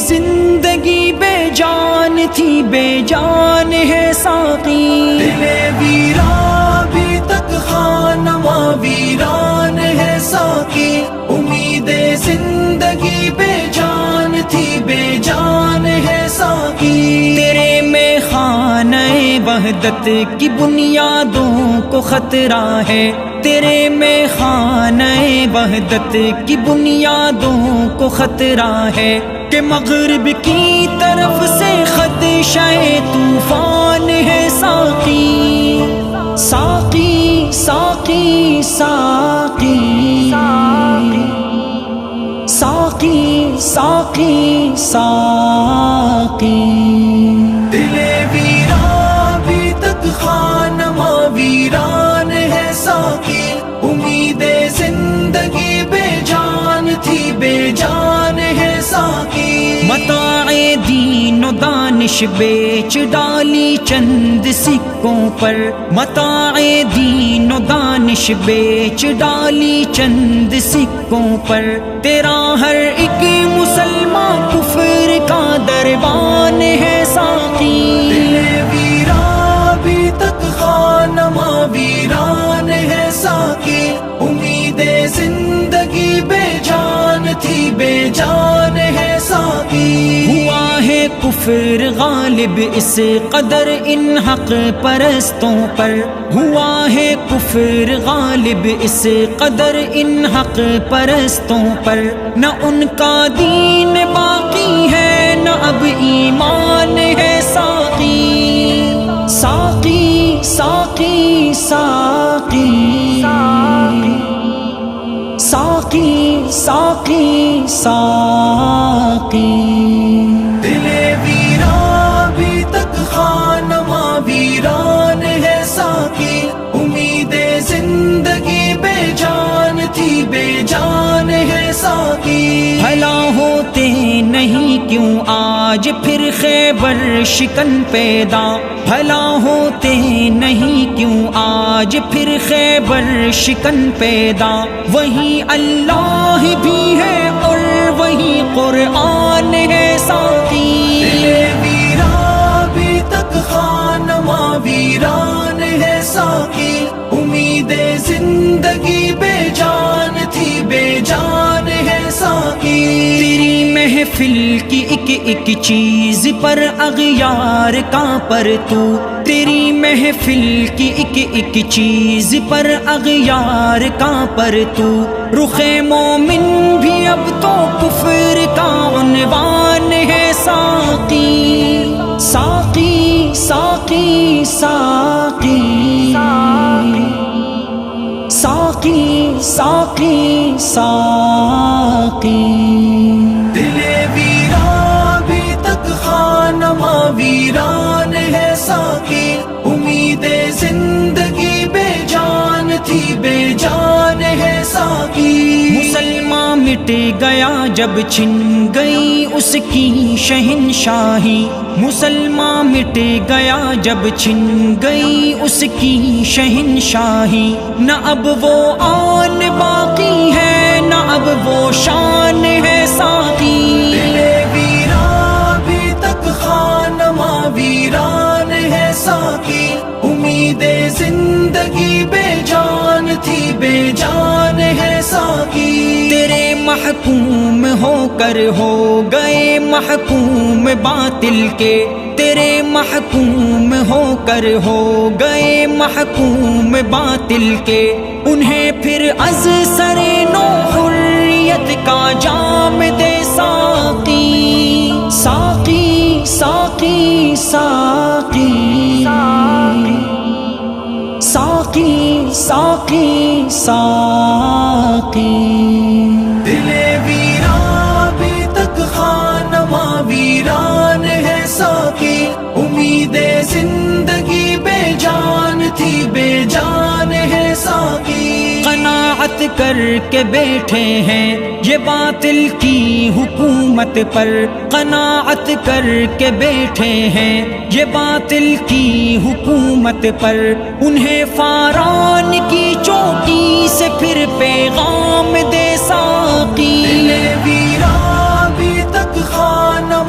زندگی بے جان تھی، بے جان ہے ساقی، دل ویران بھی تک خانما ویران ہے ساقی، امید زندگی بے جان تھی، بے جان ہے ساقی، تیرے میں خانہ وحدت کی بنیادوں کو خطرہ ہے، تیرے میں خانہ وحدت کی بنیادوں کو خطرہ ہے، کہ مغرب کی طرف سے خدشہ طوفان ہے ساقی، ساقی ساقی ساقی ساقی ساقی ساقی، دل ویران بھی تک خانما ویران ہے ساقی، امید زندگی بے جان تھی، بے جان ہے ساقی، متاع دین و دانش بیچ ڈالی چند سکوں پر، متاع دین و دانش بیچ ڈالی چند سکوں پر، تیرا ہر ایک مسلمان کفر کا دربان ہے ساقی، دل ویران بھی تک خانما ویران ہے ساقی، امید زندگی بے جان تھی، بے جان ہے ساقی، ہوا ہے کفر غالب اس قدر ان حق پرستوں پر، ہوا ہے کفر غالب اس قدر ان حق پرستوں پر، نہ ان کا دین باقی ہے نہ اب ایمان ہے ساقی، ساقی ساقی ساقی ساقی ساقی ساقی، دل ویران بھی تک خانما ویران ہے ساقی، امید زندگی بے جان تھی، بے جان ہے ساقی، بھلا ہوتے نہیں کیوں آج پھر خیبر شکن پیدا، بھلا ہوتے نہیں کیوں آج پھر خیبر شکن پیدا، وہی اللہ بھی ہے اور وہی قرآن ہے ساقی، دل ویران بھی تک خانما ویران ہے ساقی، امید زندگی بے جان تھی، بے جان ہے ساقی، تیری محفل کی ایک ایک چیز پر اغیار کا پر تو، تیری محفل کی ایک ایک چیز پر اغیار کا پر تو، رخ مومن بھی اب تو کفر کا عنوان ہے ساقی، ساقی ساقی ساقی ساقی ساقی ساقی، دل ویران بھی تک خانما ویران ہے ساقی، امید زندگی بے جان تھی، بے جان ہے ساقی، مسلمان مٹ گیا جب چھن گئی اس کی شہنشاہی، مسلمان مٹ گیا جب چھن گئی اس کی شہنشاہی، نہ اب وہ آن باقی ہے نہ اب وہ شان ہے ساقی، دل ویران بھی تک خانما ویران ہے ساقی، امید زندگی بے جان تھی، بے جان ہے ساقی، تیرے محکوم ہو کر ہو گئے محکوم باطل کے، تیرے محکوم ہو کر ہو گئے محکوم باطل کے، انہیں پھر از سر نو حریت کا جام دے ساقی، ساقی ساقی ساقی ساقی ساقی ساقی، دل ویران بھی تک خانما ویران ہے ساقی، امید زندگی بے جان تھی، بے جان ہے ساقی، قناعت کر کے بیٹھے ہیں یہ باطل کی حکومت پر، قناعت کر کے بیٹھے ہیں یہ باطل کی حکومت پر، انہیں فاران کی چوٹی سے پھر پیغام دے ساقی، دل ویران بھی تک خانما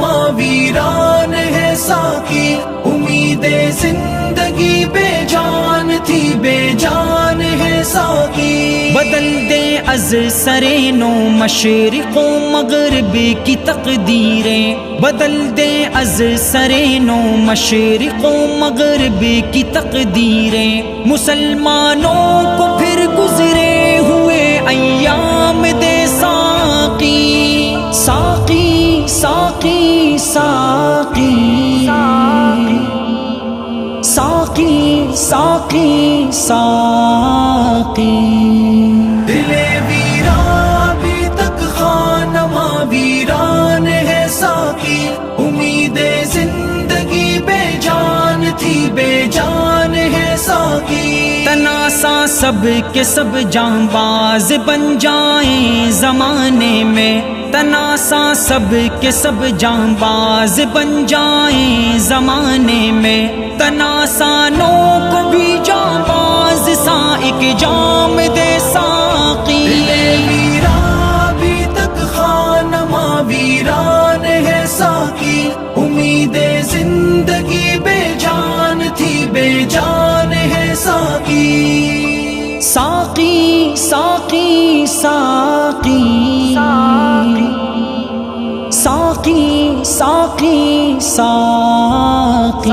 بدل دے از سرے نو مشرق و مغرب کی تقدیریں، بدل دے از سرے نو مشرق و مغرب کی تقدیریں، مسلمانوں کو پھر گزرے ہوئے ایام دے ساقی، ساقی ساقی ساقی ساقی ساقی ساقی۔ دل ویران ابھی تک خانما ویران ہے ساقی، امید زندگی بے جان تھی بے جان ہے ساقی۔ تناسا سب کے سب جاں باز بن جائیں زمانے میں، تناسا سب کے سب جاں باز بن جائیں زمانے میں، تناسانوں کو بھی جاں باز سا ایک جام دے ساقی۔ دل ویران ابھی تک خانما ویران ہے ساقی، امید زندگی بے جان تھی بے جان ہے ساقی۔ ساقی ساقی ساقی ساقی ساقی ساقی